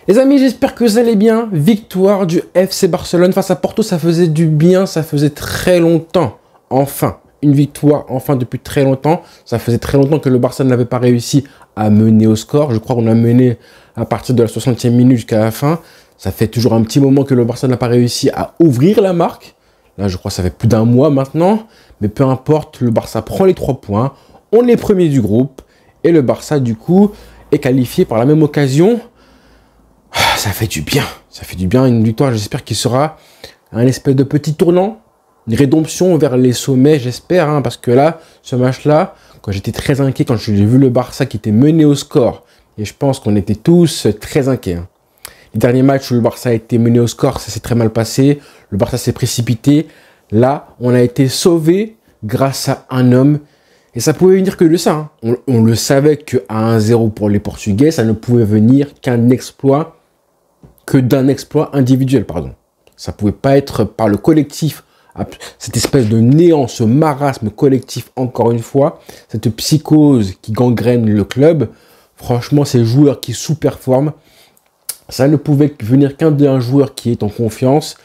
Les amis, j'espère que vous allez bien. Victoire du FC Barcelone face à Porto, ça faisait du bien, ça faisait très longtemps. Enfin, une victoire, enfin depuis très longtemps. Ça faisait très longtemps que le Barça n'avait pas réussi à mener au score. Je crois qu'on a mené à partir de la 60e minute jusqu'à la fin. Ça fait toujours un petit moment que le Barça n'a pas réussi à ouvrir la marque. Là, je crois que ça fait plus d'un mois maintenant. Mais peu importe, le Barça prend les 3 points. On est premier du groupe. Et le Barça, du coup, est qualifié par la même occasion. Ça fait du bien. Ça fait du bien. Une victoire, j'espère qu'il sera un espèce de petit tournant. Une rédemption vers les sommets, j'espère. Parce que là, ce match-là, quand j'étais très inquiet, quand j'ai vu le Barça qui était mené au score, et je pense qu'on était tous très inquiets. Les derniers matchs où le Barça a été mené au score, ça s'est très mal passé. Le Barça s'est précipité. Là, on a été sauvé grâce à un homme. Et ça pouvait venir que de ça. On le savait qu'à 1-0 pour les Portugais, ça ne pouvait venir qu'un exploit, que d'un exploit individuel, pardon. Ça ne pouvait pas être par le collectif, cette espèce de néant, ce marasme collectif, encore une fois, cette psychose qui gangrène le club. Franchement, ces joueurs qui sous-performent, ça ne pouvait venir qu'un d'un joueur qui est en confiance,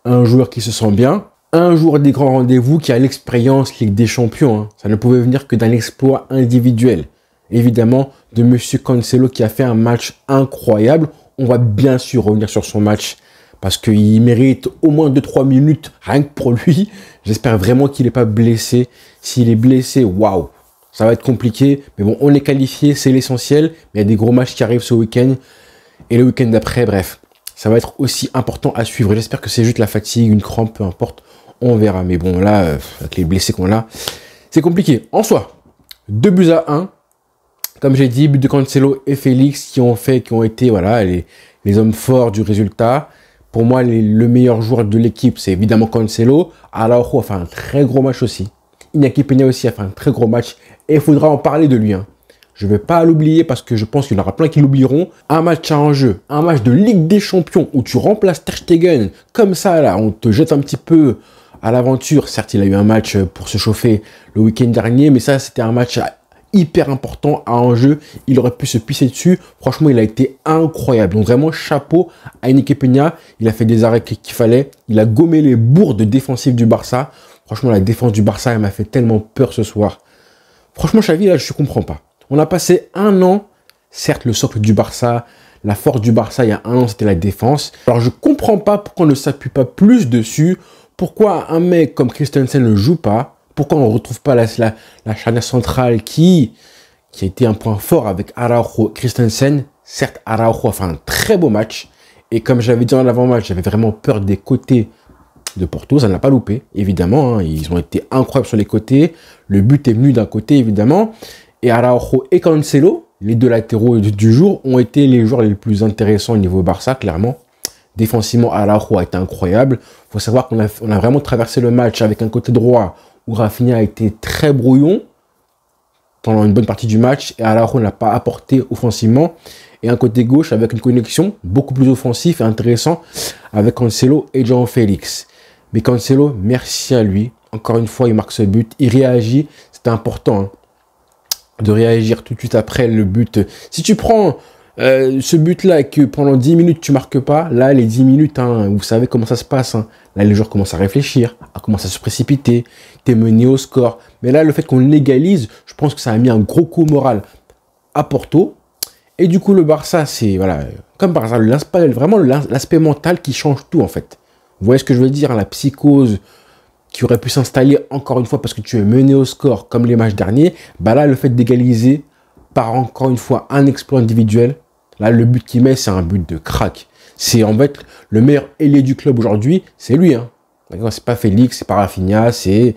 un joueur qui se sent bien, un joueur des grands rendez-vous qui a l'expérience Ligue des Champions. Ça ne pouvait venir que d'un exploit individuel. Évidemment, de M. Cancelo qui a fait un match incroyable. On va bien sûr revenir sur son match parce qu'il mérite au moins 2-3 minutes rien que pour lui. J'espère vraiment qu'il n'est pas blessé. S'il est blessé, waouh, ça va être compliqué. Mais bon, on est qualifié, c'est l'essentiel. Mais il y a des gros matchs qui arrivent ce week-end. Et le week-end d'après, bref, ça va être aussi important à suivre. J'espère que c'est juste la fatigue, une crampe, peu importe. On verra. Mais bon, là, avec les blessés qu'on a, c'est compliqué. En soi, 2-1. Comme j'ai dit, but de Cancelo et Félix qui ont été voilà, les hommes forts du résultat. Pour moi, le meilleur joueur de l'équipe, c'est évidemment Cancelo. Araujo a fait un très gros match aussi. Iñaki Peña aussi a fait un très gros match. Et il faudra en parler de lui. Je ne vais pas l'oublier parce que je pense qu'il y en aura plein qui l'oublieront. Un match à enjeu, un match de Ligue des Champions où tu remplaces Ter Stegen comme ça, là, on te jette un petit peu à l'aventure. Certes, il a eu un match pour se chauffer le week-end dernier, mais ça, c'était un match hyper important à enjeu. Il aurait pu se pisser dessus. Franchement, il a été incroyable. Donc vraiment, chapeau à Iñaki Peña. Il a fait des arrêts qu'il fallait. Il a gommé les bourdes défensives du Barça. Franchement, la défense du Barça, elle m'a fait tellement peur ce soir. Franchement, Xavi, là, je ne comprends pas. On a passé un an, certes, le socle du Barça, la force du Barça, il y a un an, c'était la défense. Alors, je ne comprends pas pourquoi on ne s'appuie pas plus dessus. Pourquoi un mec comme Christensen ne joue pas. Pourquoi on ne retrouve pas la charnière centrale qui a été un point fort avec Araujo Christensen. Certes, Araujo a fait un très beau match. Et comme j'avais dit en avant-match, j'avais vraiment peur des côtés de Porto. Ça n'a pas loupé, évidemment. Ils ont été incroyables sur les côtés. Le but est venu d'un côté, évidemment. Et Araujo et Cancelo, les deux latéraux du jour, ont été les joueurs les plus intéressants au niveau Barça, clairement. Défensivement, Araujo a été incroyable. Il faut savoir qu'on a vraiment traversé le match avec un côté droit où Rafinha a été très brouillon pendant une bonne partie du match et Araujo n'a pas apporté offensivement. Et un côté gauche avec une connexion beaucoup plus offensive et intéressant avec Cancelo et João Félix. Mais Cancelo, merci à lui. Encore une fois, il marque ce but. Il réagit. C'était important de réagir tout de suite après le but. Si tu prends ce but-là et que pendant 10 minutes, tu ne marques pas, là, les 10 minutes, vous savez comment ça se passe. Là, les joueurs commencent à réfléchir, à commencer à se précipiter. Tu es mené au score. Mais là, le fait qu'on l'égalise, je pense que ça a mis un gros coup moral à Porto. Et du coup, le Barça, c'est, voilà, comme par hasard, vraiment l'aspect mental qui change tout, en fait. Vous voyez ce que je veux dire, la psychose qui aurait pu s'installer encore une fois parce que tu es mené au score comme les matchs derniers. Bah là, le fait d'égaliser par encore une fois un exploit individuel. Là, le but qu'il met, c'est un but de crack. C'est en fait le meilleur ailier du club aujourd'hui, c'est lui. C'est pas Félix, c'est pas Rafinha, c'est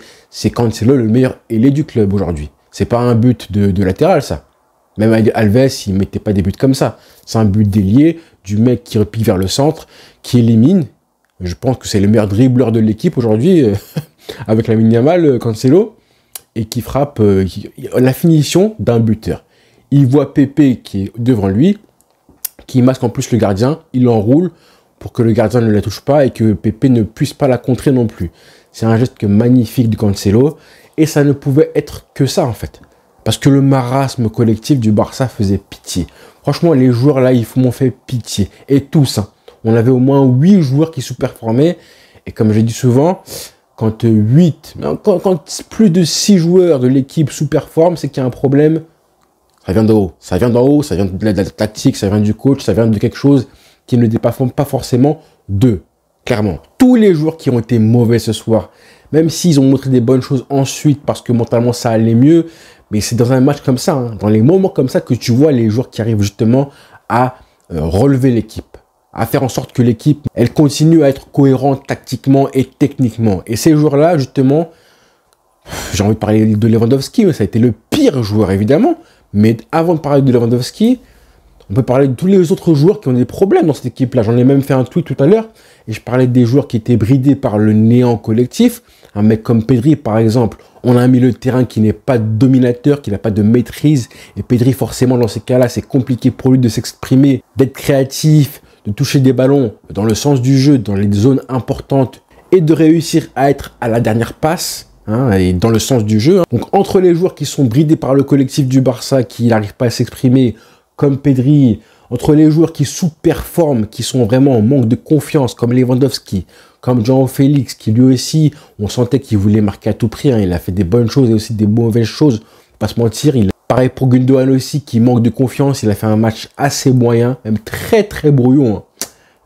Cancelo, le meilleur ailier du club aujourd'hui. C'est pas un but de latéral, ça. Même Alves, il mettait pas des buts comme ça. C'est un but d'ailier, du mec qui repique vers le centre, qui élimine. Je pense que c'est le meilleur dribbleur de l'équipe aujourd'hui, avec Lamine Yamal, Cancelo, et qui frappe la finition d'un buteur. Il voit Pepe qui est devant lui, qui masque en plus le gardien, il l'enroule pour que le gardien ne la touche pas et que Pepe ne puisse pas la contrer non plus. C'est un geste magnifique de Cancelo, et ça ne pouvait être que ça en fait. Parce que le marasme collectif du Barça faisait pitié. Franchement, les joueurs là, ils m'ont fait pitié. Et tous, hein. On avait au moins 8 joueurs qui sous-performaient. Et comme je dis souvent, quand plus de 6 joueurs de l'équipe sous-performent, c'est qu'il y a un problème. Ça vient d'en haut. Ça vient d'en haut, ça vient de la tactique, ça vient du coach, ça vient de quelque chose qui ne dépend pas forcément d'eux. Clairement. Tous les joueurs qui ont été mauvais ce soir, même s'ils ont montré des bonnes choses ensuite parce que mentalement ça allait mieux, mais c'est dans un match comme ça, hein, dans les moments comme ça que tu vois les joueurs qui arrivent justement à relever l'équipe, à faire en sorte que l'équipe, elle continue à être cohérente tactiquement et techniquement. Et ces joueurs-là, justement, j'ai envie de parler de Lewandowski, mais ça a été le pire joueur évidemment. Mais avant de parler de Lewandowski, on peut parler de tous les autres joueurs qui ont des problèmes dans cette équipe-là. J'en ai même fait un tweet tout à l'heure et je parlais des joueurs qui étaient bridés par le néant collectif. Un mec comme Pedri, par exemple, on a un milieu de terrain qui n'est pas dominateur, qui n'a pas de maîtrise. Et Pedri, forcément, dans ces cas-là, c'est compliqué pour lui de s'exprimer, d'être créatif, de toucher des ballons dans le sens du jeu, dans les zones importantes et de réussir à être à la dernière passe. Hein, et dans le sens du jeu. Hein. Donc, entre les joueurs qui sont bridés par le collectif du Barça, qui n'arrivent pas à s'exprimer, comme Pedri, entre les joueurs qui sous-performent, qui sont vraiment en manque de confiance, comme Lewandowski, comme João Félix, qui lui aussi, on sentait qu'il voulait marquer à tout prix. Hein. Il a fait des bonnes choses et aussi des mauvaises choses. Pas se mentir. Pareil pour Gundogan aussi, qui manque de confiance. Il a fait un match assez moyen, même très très brouillon. Hein.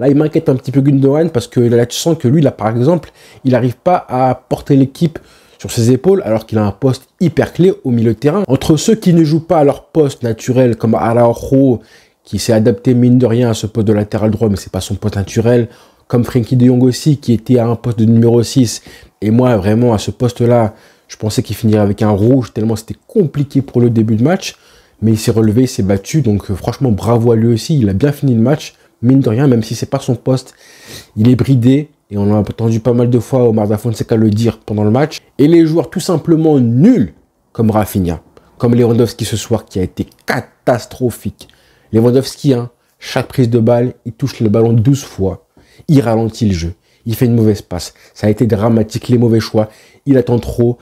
Là, il m'inquiète un petit peu Gundogan parce que là, tu sens que lui, là, par exemple, il n'arrive pas à porter l'équipe sur ses épaules, alors qu'il a un poste hyper clé au milieu de terrain. Entre ceux qui ne jouent pas à leur poste naturel, comme Araujo, qui s'est adapté mine de rien à ce poste de latéral droit, mais c'est pas son poste naturel, comme Frenkie de Jong aussi, qui était à un poste de numéro 6, et moi, vraiment, à ce poste-là, je pensais qu'il finirait avec un rouge, tellement c'était compliqué pour le début de match, mais il s'est relevé, il s'est battu, donc franchement, bravo à lui aussi, il a bien fini le match, mine de rien, même si c'est pas son poste, il est bridé. Et on a entendu pas mal de fois Omar Da Fonseca le dire pendant le match. Et les joueurs tout simplement nuls, comme Rafinha, comme Lewandowski ce soir, qui a été catastrophique. Lewandowski, hein, chaque prise de balle, il touche le ballon 12 fois. Il ralentit le jeu. Il fait une mauvaise passe. Ça a été dramatique, les mauvais choix. Il attend trop.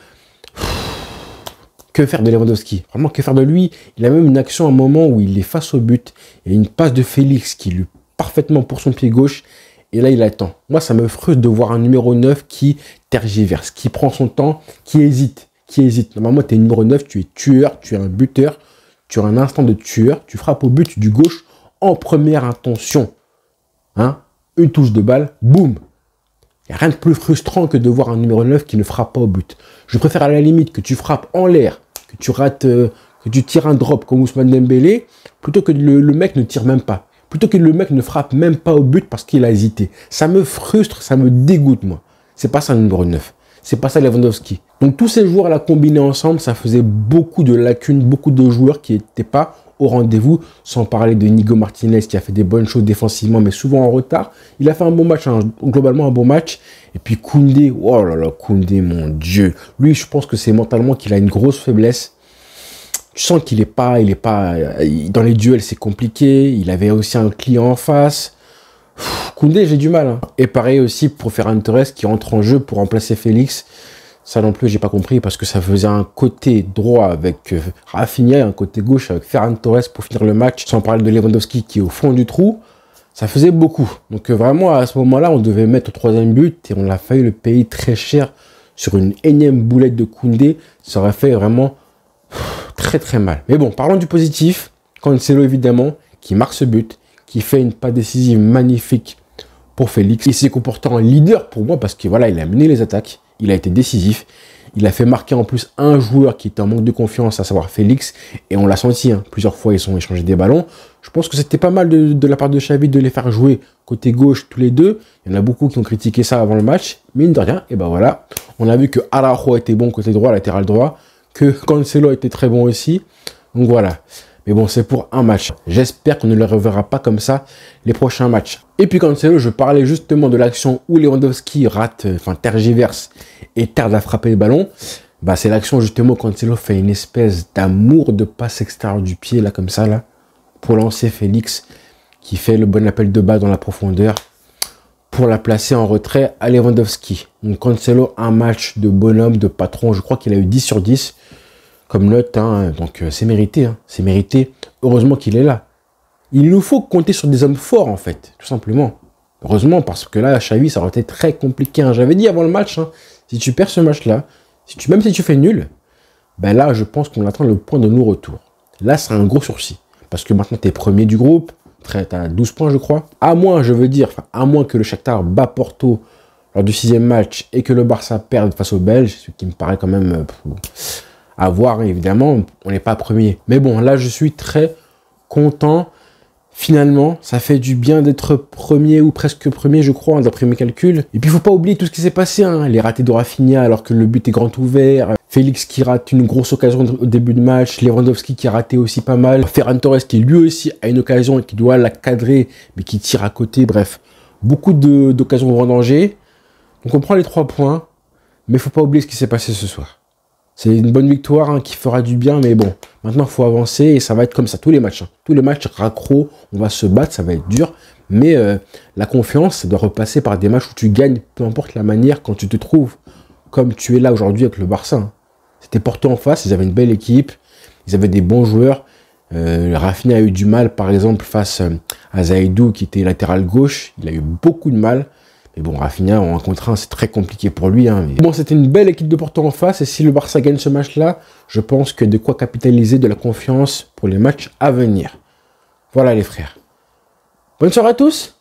Que faire de Lewandowski? Vraiment, que faire de lui? Il a même une action à un moment où il est face au but. Il y a une passe de Félix qui lui parfaitement pour son pied gauche. Et là, il attend. Moi, ça me frustre de voir un numéro 9 qui tergiverse, qui prend son temps, qui hésite. Normalement, tu es numéro 9, tu es tueur, tu es un buteur, tu as un instant de tueur, tu frappes au but du gauche en première intention. Hein? Une touche de balle, boum. Il n'y a rien de plus frustrant que de voir un numéro 9 qui ne frappe pas au but. Je préfère à la limite que tu frappes en l'air, que tu rates, que tu tires un drop comme Ousmane Dembélé, plutôt que le mec ne tire même pas. Plutôt que le mec ne frappe même pas au but parce qu'il a hésité. Ça me frustre, ça me dégoûte, moi. C'est pas ça le numéro 9. C'est pas ça Lewandowski. Donc tous ces joueurs-là combinés ensemble, ça faisait beaucoup de lacunes, beaucoup de joueurs qui n'étaient pas au rendez-vous, sans parler de Nico Martinez qui a fait des bonnes choses défensivement, mais souvent en retard. Il a fait un bon match, hein, globalement un bon match. Et puis Koundé, oh là là, Koundé, mon Dieu. Lui, je pense que c'est mentalement qu'il a une grosse faiblesse. Tu sens qu'il est pas, dans les duels, c'est compliqué. Il avait aussi un client en face. Koundé, j'ai du mal. Hein. Et pareil aussi pour Ferran Torres qui entre en jeu pour remplacer Félix. Ça non plus, j'ai pas compris parce que ça faisait un côté droit avec Rafinha et un côté gauche avec Ferran Torres pour finir le match. Sans parler de Lewandowski qui est au fond du trou. Ça faisait beaucoup. Donc vraiment, à ce moment-là, on devait mettre au 3e but et on a failli le payer très cher sur une énième boulette de Koundé. Ça aurait fait vraiment très très mal. Mais bon, parlons du positif. Cancelo évidemment, qui marque ce but, qui fait une passe décisive magnifique pour Félix. Il s'est comporté en leader pour moi parce que voilà, il a mené les attaques, il a été décisif. Il a fait marquer en plus un joueur qui était en manque de confiance, à savoir Félix. Et on l'a senti, hein, plusieurs fois ils ont échangé des ballons. Je pense que c'était pas mal de la part de Xavi de les faire jouer côté gauche tous les deux. Il y en a beaucoup qui ont critiqué ça avant le match. Mine de rien, et ben voilà. On a vu que Araujo était bon côté droit, latéral droit. Que Cancelo était très bon aussi. Donc voilà. Mais bon, c'est pour un match. J'espère qu'on ne le reverra pas comme ça les prochains matchs. Et puis Cancelo, je parlais justement de l'action où Lewandowski rate, tergiverse et tarde à frapper le ballon. Bah, c'est l'action justement où Cancelo fait une espèce d'amour de passe extérieure du pied, là, comme ça, là, pour lancer Félix, qui fait le bon appel de balle dans la profondeur, pour la placer en retrait à Lewandowski. Donc Cancelo, un match de bonhomme, de patron. Je crois qu'il a eu 10 sur 10. comme note, hein, donc c'est mérité, hein, c'est mérité. Heureusement qu'il est là. Il nous faut compter sur des hommes forts, en fait, tout simplement. Heureusement, parce que là, Xavi, ça aurait été très compliqué. Hein. J'avais dit avant le match, hein, si tu perds ce match-là, même si tu fais nul, ben là, je pense qu'on attend le point de non-retour. Là, c'est un gros sursis. Parce que maintenant, tu es premier du groupe, tu as 12 points, je crois. À moins, je veux dire, à moins que le Shakhtar bat Porto lors du 6e match et que le Barça perde face aux Belges, ce qui me paraît quand même à voir, hein, évidemment, on n'est pas premier. Mais bon, là, je suis très content. Finalement, ça fait du bien d'être premier ou presque premier, je crois, d'après mes calculs. Et puis, il faut pas oublier tout ce qui s'est passé. Hein. Les ratés de Rafinha alors que le but est grand ouvert. Félix qui rate une grosse occasion au début de match. Lewandowski qui a raté aussi pas mal. Ferran Torres qui lui aussi a une occasion et qui doit la cadrer, mais qui tire à côté. Bref, beaucoup d'occasions en danger. Donc, on prend les 3 points. Mais il faut pas oublier ce qui s'est passé ce soir. C'est une bonne victoire hein, qui fera du bien, mais bon, maintenant il faut avancer et ça va être comme ça, tous les matchs. Hein. Tous les matchs, raccro, on va se battre, ça va être dur, mais la confiance, ça doit repasser par des matchs où tu gagnes, peu importe la manière, quand tu te trouves comme tu es là aujourd'hui avec le Barça. Hein. C'était Porto en face, ils avaient une belle équipe, ils avaient des bons joueurs. Rafinha a eu du mal, par exemple, face à Zaidou, qui était latéral gauche, il a eu beaucoup de mal. Mais bon, Rafinha, en 1 contre 1, c'est très compliqué pour lui. Hein, mais... Bon, c'était une belle équipe de Porto en face. Et si le Barça gagne ce match-là, je pense que de quoi capitaliser de la confiance pour les matchs à venir. Voilà les frères. Bonne soirée à tous.